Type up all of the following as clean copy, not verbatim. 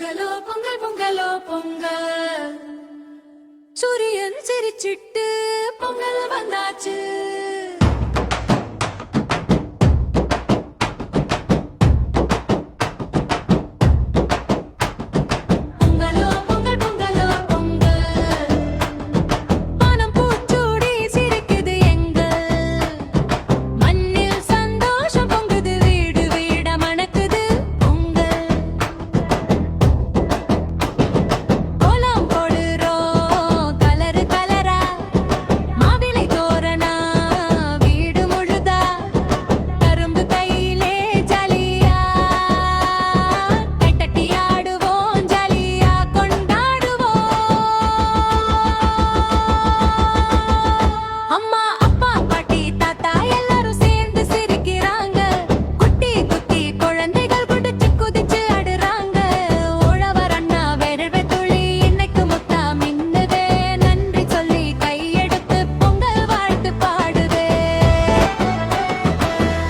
பொங்கலோ பொங்கல் பொங்கலோ பொங்கல் சூரியன் சிரிச்சிட்டு பொங்கல் வந்தாச்சு. பொங்கலோ பொங்கல் பொங்கலோ பொங்கல் வானம் பூச்சூடி சிரிக்குது எங்கள் மண்ணில் சந்தோஷம் பொங்குது வீடு வீட மணக்குது பொங்கல். கோலம் போடுறோம் கலரு கலரா மாவிலை தோரணா வீடு முழுதா கரும்பு கையிலே ஜாலியா கைத்தட்டி ஆடுவோம் ஜாலியா கொண்டாடுவோம். அம்மா அப்பா பாட்டி தாத்தா எல்லாரும் சேர்ந்து சிரிக்கிறாங்க. குட்டி குட்டி குழந்தைகள் குடிச்சு குதிச்சு ஆடுறாங்க. உழவர் அண்ணா வேர்வை துளி இன்னைக்கு முத்தா மின்னுதே. நன்றி சொல்லி கையெடுத்து பொங்கல் வாழ்த்து பாடுதே.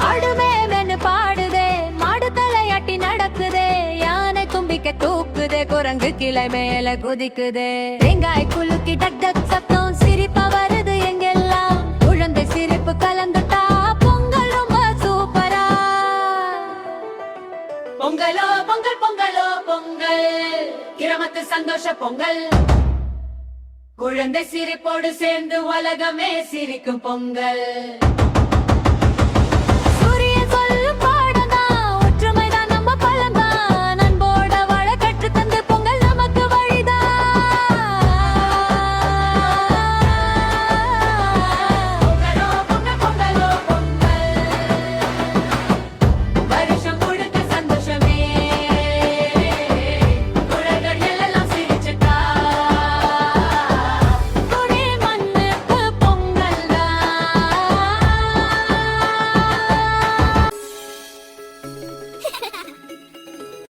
ஆடுமே மென்னு பாடுதே மாடு தலையாட்டி நடக்குதே. யானை தும்பிக்க தூக்குதே குரங்கு கிளை மேல குதிக்குதே. தேங்காய் குலுக்கி டக் டக் சத்தம் சிரிப்பா வருது எங்கெல்லாம். குழந்தை சிரிப்பு கலந்துட்டா பொங்கல் ரொம்ப சூப்பரா. பொங்கலோ பொங்கல் பொங்கலோ பொங்கல் கிராமத்து சந்தோஷ பொங்கல். குழந்தை சிரிப்போடு சேர்ந்து உலகமே சிரிக்கும் பொங்கல்.